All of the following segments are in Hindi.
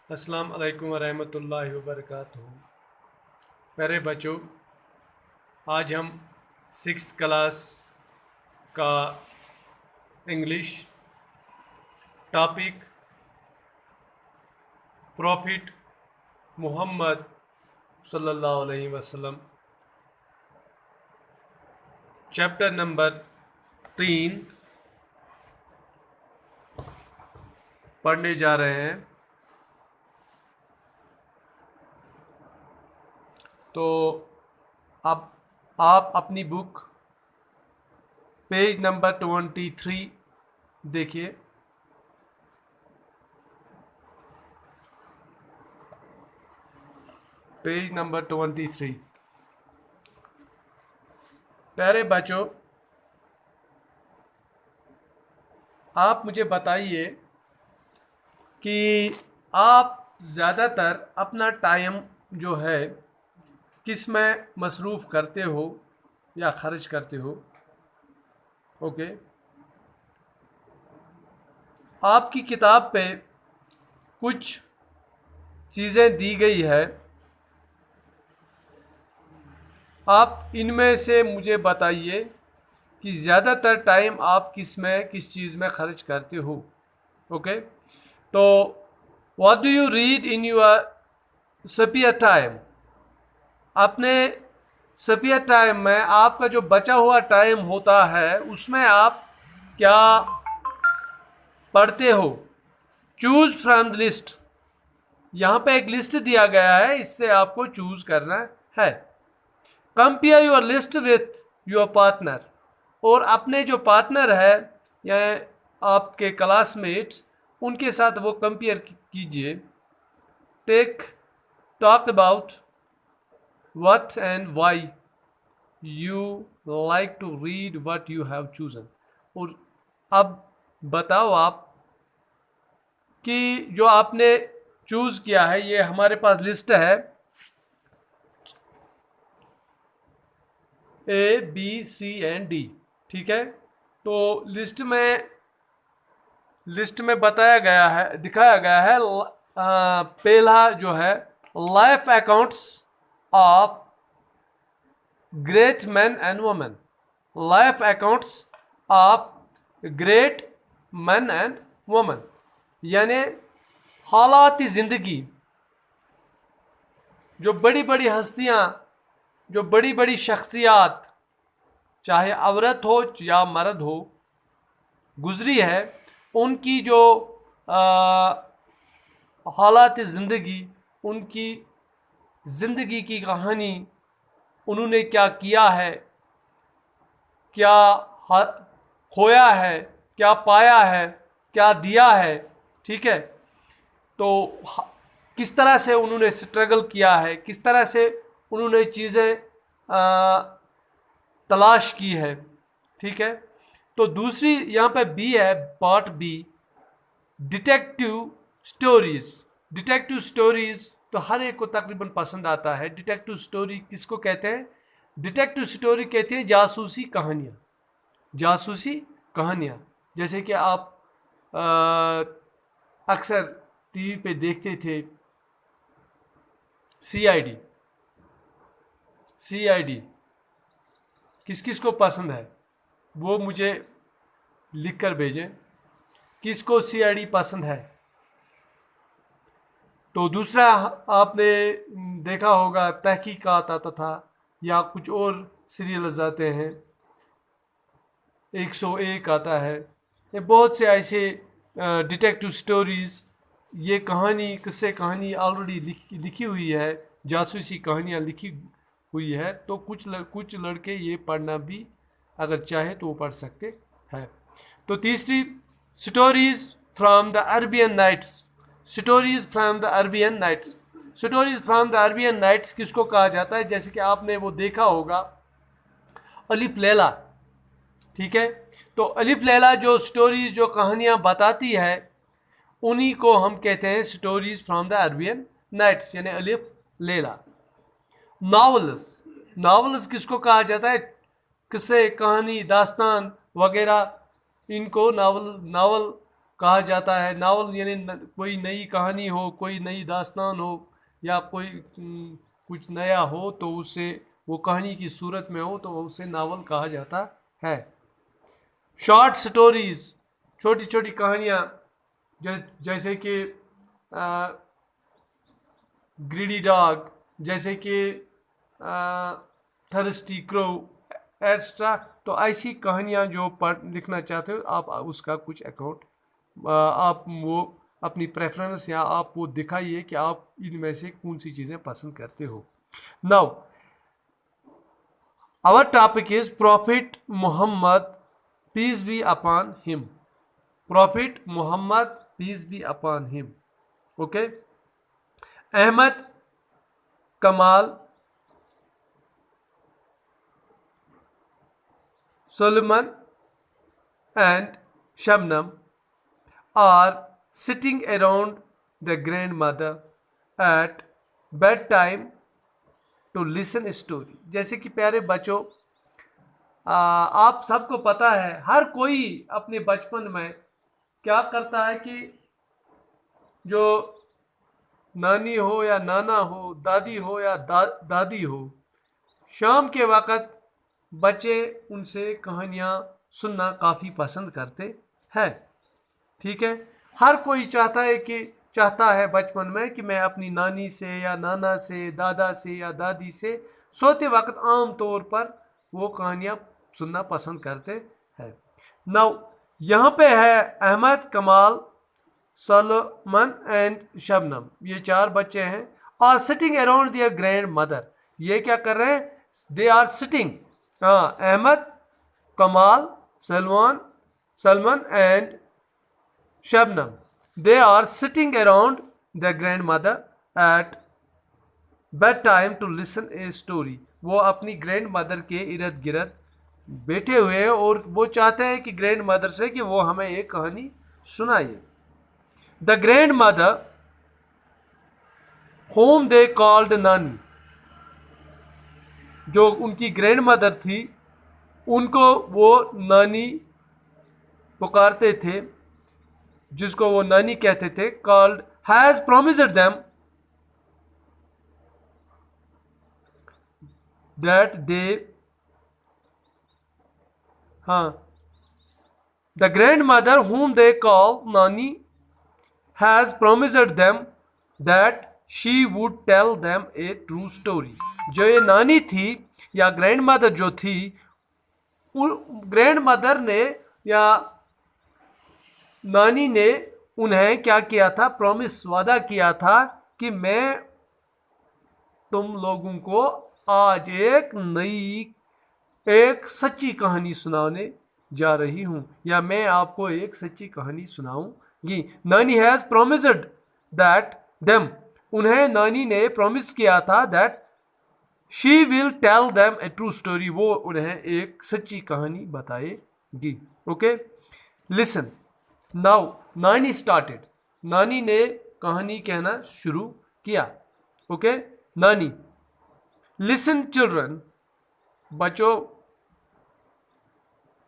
अस्सलाम वालेकुम वरहमतुल्लाहि वबरकातुहू। प्यारे बच्चों, आज हम सिक्स्थ क्लास का इंग्लिश टॉपिक प्रॉफिट मोहम्मद सल्लल्लाहु अलैहि वसल्लम चैप्टर नंबर 3 पढ़ने जा रहे हैं। तो अब आप अपनी बुक पेज नंबर 23 देखिए। Page number 23। प्यारे बच्चों, आप मुझे बताइए कि आप ज़्यादातर अपना टाइम जो है किस में मसरूफ़ करते हो या ख़र्च करते हो। ओके, आपकी किताब पे कुछ चीज़ें दी गई है, आप इनमें से मुझे बताइए कि ज़्यादातर टाइम आप किस चीज़ में ख़र्च करते हो। ओके, तो what do you read in your spare time. अपने स्पेयर टाइम में आपका जो बचा हुआ टाइम होता है उसमें आप क्या पढ़ते हो। Choose from the list. यहाँ पे एक लिस्ट दिया गया है, इससे आपको चूज करना है। Compare your list with your partner. और अपने जो पार्टनर है या आपके क्लासमेट्स, उनके साथ वो कंपेयर कीजिए। Talk about what and why you like to read what you have chosen। और अब बताओ आप कि जो आपने चूज किया है, ये हमारे पास लिस्ट है A B C and D। ठीक है, तो लिस्ट में बताया गया है, दिखाया गया है पहला जो है life accounts of great man and women. Life accounts of great man and women, यानी हालात ज़िंदगी, जो बड़ी बड़ी हस्तियाँ, जो बड़ी बड़ी शख्सियात, चाहे औरत हो या मर्द हो, गुजरी है, उनकी जो हालात ज़िंदगी, उनकी ज़िंदगी की कहानी, उन्होंने क्या किया है, क्या खोया है, क्या पाया है, क्या दिया है। ठीक है, तो किस तरह से उन्होंने स्ट्रगल किया है, किस तरह से उन्होंने चीज़ें तलाश की है। ठीक है, तो दूसरी यहाँ पे बी है, part B, detective stories. Detective stories तो हर एक को तकरीबन पसंद आता है। डिटेक्टिव स्टोरी किसको कहते हैं? डिटेक्टिव स्टोरी कहते हैं जासूसी कहानियाँ। जासूसी कहानियाँ, जैसे कि आप अक्सर टीवी पे देखते थे सीआईडी। सीआईडी किस किस को पसंद है वो मुझे लिख कर भेजें, किसको सीआईडी पसंद है। तो दूसरा, आपने देखा होगा तहकीकात आता था, या कुछ और सीरियल्स आते हैं, 101 आता है। ये बहुत से ऐसे डिटेक्टिव स्टोरीज़, ये कहानी, किस्से कहानी ऑलरेडी लिखी हुई है, जासूसी कहानियाँ लिखी हुई है। तो कुछ लड़के ये पढ़ना भी अगर चाहे तो वो पढ़ सकते हैं। तो तीसरी, stories from the Arabian Nights. Stories from the Arabian Nights. Stories from the Arabian Nights किसको कहा जाता है? जैसे कि आपने वो देखा होगा अलिफ लैला। ठीक है, तो अलिफ लैला जो स्टोरीज, जो कहानियाँ बताती है, उन्हीं को हम कहते हैं stories from the Arabian Nights, यानी अलिफ लैला। नॉवेल्स। नॉवेल्स किसको कहा जाता है? किस्से, कहानी, दास्तान वगैरह, इनको नावल कहा जाता है। नावल यानी कोई नई कहानी हो, कोई नई दास्तान हो, या कोई कुछ नया हो तो उसे वो कहानी की सूरत में हो तो उसे नावल कहा जाता है। शॉर्ट स्टोरीज, छोटी छोटी कहानियाँ, जैसे कि ग्रीडी डॉग, जैसे कि थर्स्टी क्रो, एक्स्ट्रा। तो ऐसी कहानियाँ जो पढ़ लिखना चाहते हो आप उसका कुछ अकाउंट आप वो अपनी प्रेफरेंस या आप वो दिखाइए कि आप इनमें से कौन सी चीज़ें पसंद करते हो। Now our topic is prophet Mohammad, peace be upon him. Prophet Mohammad, peace be upon him. Okay. Ahmed Kamal, Solomon and Shabnam are sitting around the grandmother at bedtime to listen a story। जैसे कि प्यारे बच्चों, आप सबको पता है हर कोई अपने बचपन में क्या करता है कि जो नानी हो या नाना हो, दादी हो या दादी हो, शाम के वक़्त बच्चे उनसे कहानियाँ सुनना काफ़ी पसंद करते हैं। ठीक है। हर कोई चाहता है बचपन में कि मैं अपनी नानी से या नाना से, दादा से या दादी से सोते वक्त आम तौर पर वो कहानियाँ सुनना पसंद करते हैं। नाउ यहाँ पे है अहमद कमाल, सोलोमन एंड शबनम, ये 4 बच्चे हैं। और sitting around there grandmother, ये क्या कर रहे हैं? दे आर सिटिंग, अहमद कमाल, Salman and Shabnam, they are sitting around their grandmother at bedtime to listen a story। वो अपनी ग्रैंड मदर के इर्द गिर्द बैठे हुए हैं और वो चाहते हैं कि ग्रैंड मदर से कि वो हमें एक कहानी सुनाइए। The grand mother home they called नानी, जो उनकी ग्रैंड मदर थी उनको वो नानी पुकारते थे, जिसको वो नानी कहते थे, called has promised them that they, the grand mother whom they call नानी has promised them that she would tell them a true story। जो ये नानी थी या ग्रैंड मदर जो थी, ग्रैंड मदर ने या नानी ने उन्हें क्या किया था? प्रॉमिस, वादा किया था कि मैं तुम लोगों को आज एक सच्ची कहानी सुनाने जा रही हूं, या मैं आपको एक सच्ची कहानी सुनाऊंगी। नानी हैज प्रोमिस्ड दैट देम, उन्हें नानी ने प्रॉमिस किया था that she will tell them a true story, वो उन्हें एक सच्ची कहानी बताएगी। ओके, लिसन नाउ नानी स्टार्टेड, नानी ने कहानी कहना शुरू किया। ओके, नानी, लिसन चिल्ड्रन, बच्चों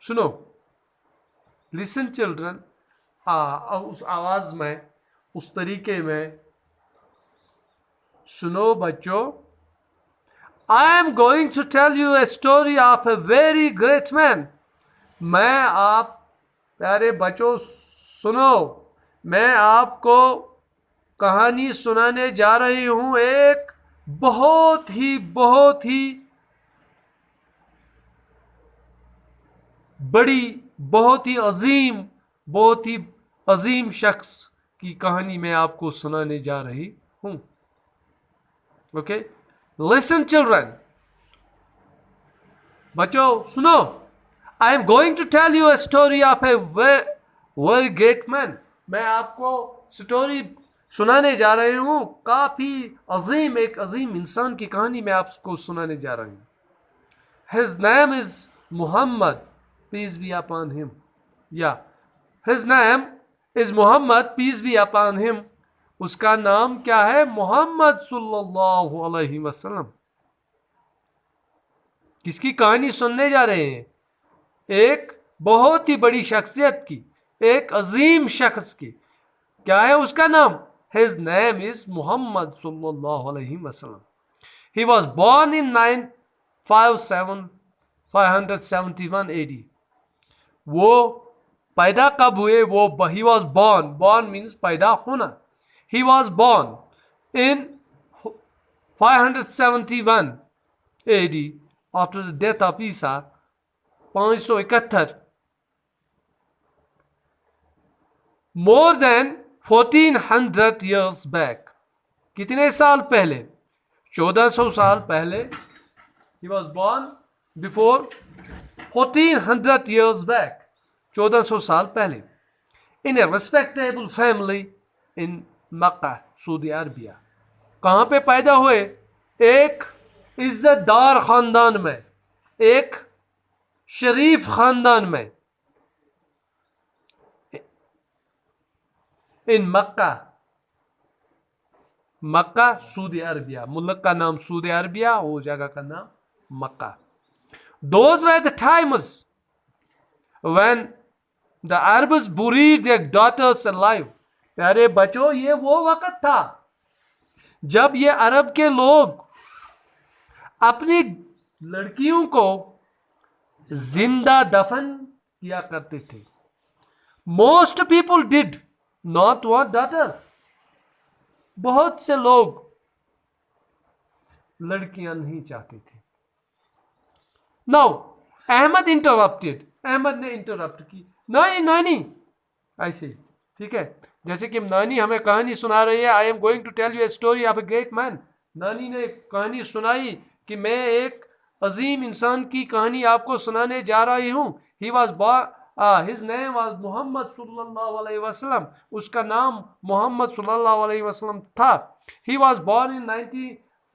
सुनो। लिसन चिल्ड्रन, उस आवाज में, उस तरीके में सुनो बच्चों। I am going to tell you a story of a very great man. मैं आप प्यारे बच्चों सुनो, मैं आपको कहानी सुनाने जा रही हूं एक बहुत ही बड़ी, बहुत ही अजीम शख्स की कहानी मैं आपको सुनाने जा रही हूं। ओके, लिसन चिल्ड्रन, बच्चों सुनो। I am going to tell you a story of a very great man. मैं आपको स्टोरी सुनाने जा रही हूं, काफी एक अजीम इंसान की कहानी मैं आपको सुनाने जा रही हूं। His name is Muhammad, peace be upon him, या his name is Mohammad, peace be upon him. उसका नाम क्या है? मोहम्मद सल्लल्लाहु अलैहि वसल्लम। किसकी कहानी सुनने जा रहे हैं? एक बहुत ही बड़ी शख्सियत की, एक अजीम शख्स की। क्या है उसका नाम? His name is Muhammad sallallahu alaihi wasallam. He was born in 571 AD. वो पैदा कब हुए? वो he was born means पैदा होना. He was born in 571 AD after the death of Isa. 571, more than 1400 years back. कितने साल पहले? 1400 साल पहले. He was born before 1400 years back. 1400 साल पहले. In a respectable family in Makkah, Saudi Arabia. कहाँ पे पैदा हुए? एक इज्जतदार खानदान में, एक शरीफ खानदान में. इन मक्का, मक्का सऊदी अरबिया. मुल्क का नाम सऊदी अरबिया, वो जगह का नाम मक्का. Those were the times when the Arabs buried their daughters alive. प्यारे बच्चों, ये वो वक्त था जब ये अरब के लोग अपनी लड़कियों को जिंदा दफन किया करते थे. Most people did not want daughters. बहुत से लोग लड़कियां नहीं चाहते थे. Now Ahmad interrupted. अहमद ने इंटरप्ट की. नानी ऐसे, ठीक है, जैसे कि नानी हमें कहानी सुना रही है. I am going to tell you a story of a great man. नानी ने कहानी सुनाई कि मैं एक अजीम इंसान की कहानी आपको सुनाने जा रही हूं. He was His name was Muhammad sallallahu alaihi wasallam. उसका नाम मोहम्मद सल्लल्लाहु अलैहि वसल्लम था. He was born in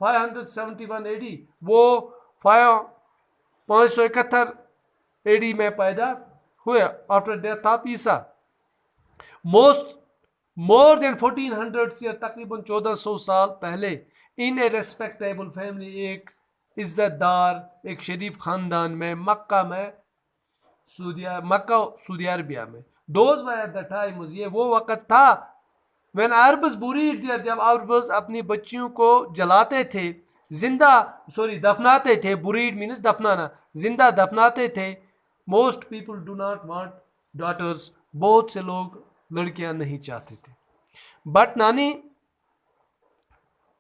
571 AD. वो 571 AD में पैदा हुए after death of Isa. More than 1400 years, तकरीबन 1400 साल पहले, in a respectable family, एक इज्जतदार, एक शरीफ खानदान में, मक्का में, मक्का सऊदी अरबिया में. Those were the times, ये वो वक़्त था when Arabs buried their, जब अरब्स अपनी बच्चियों को जलाते थे, दफनाते थे. buried means दफनाना, जिंदा दफनाते थे. Most people do not want daughters. बहुत से लोग लड़कियां नहीं चाहते थे. But नानी,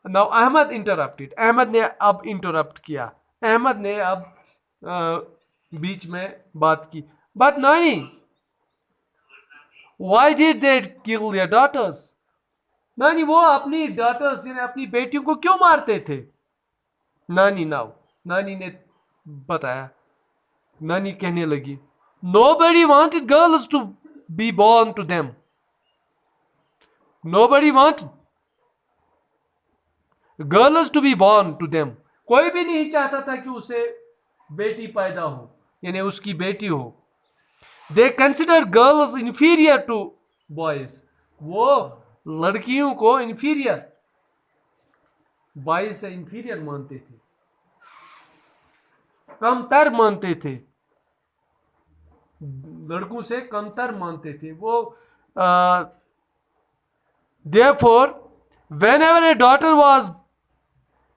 now अहमद इंटरप्टेड. अहमद ने अब इंटरप्ट किया. अहमद ने अब बीच में बात की. But नानी, why did they kill their daughters? नानी, वो अपनी daughters यानी अपनी बेटियों को क्यों मारते थे? नानी ने बताया. नानी कहने लगी, nobody wanted girls to be born to them. Nobody wanted girls to be born to them. कोई भी नहीं चाहता था कि उसे बेटी पैदा हो, यानी उसकी बेटी हो. They consider girls inferior to boys. वो लड़कियों को inferior, boys से inferior मानते थे, कमतर मानते थे, लड़कों से कमतर मानते थे वो. Therefore, whenever a daughter was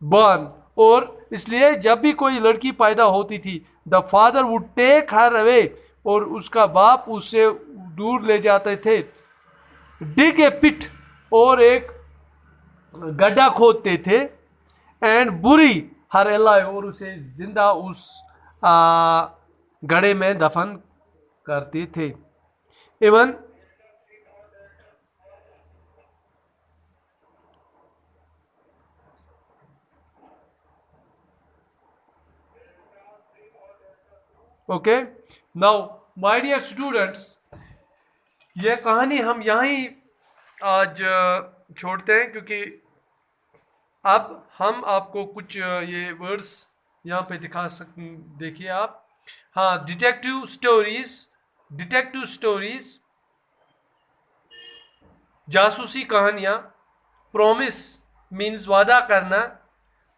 born, और इसलिए जब भी कोई लड़की पैदा होती थी, the father would take her away, और उसका बाप उससे दूर ले जाते थे. डिग ए पिट, और एक गड्ढा खोदते थे. एंड बुरी हर अलाइव, और उसे जिंदा उस गड्ढे में दफन करते थे. Even okay. Now my dear students, ये कहानी हम यहाँ ही आज छोड़ते हैं, क्योंकि अब हम आपको कुछ ये वर्ड्स यहाँ पे दिखा देखिए आप. हाँ, डिटेक्टिव स्टोरीज, जासूसी कहानियाँ. प्रॉमिस मीन्स वादा करना.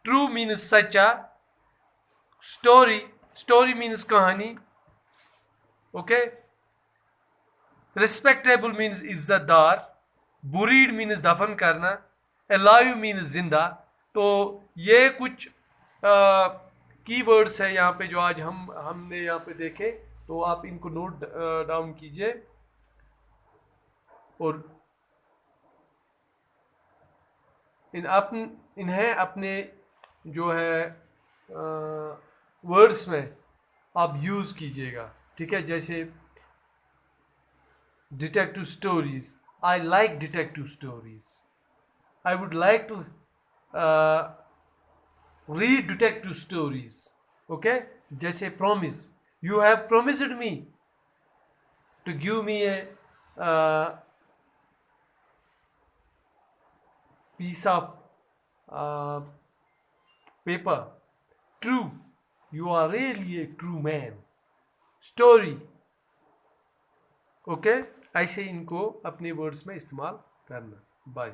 ट्रू मीन्स सच्चा. स्टोरी मीन्स कहानी. ओके. रिस्पेक्टेबल मीन्स इज्जतदार, बुरीड मीन्स दफन करना, अलाइव मीन्स जिंदा। तो ये कुछ की वर्ड्स है यहाँ पे जो आज हमने यहाँ पे देखे, तो आप इनको नोट डाउन कीजिए और इन्हें अपने जो है वर्ड्स में आप यूज़ कीजिएगा, ठीक है। जैसे detective stories, I like detective stories, I would like to read detective stories, okay. जैसे promise, you have promised me to give me a piece of paper. True, you are really a true man. Story, okay. ऐसे इनको अपने वर्ड्स में इस्तेमाल करना। बाय।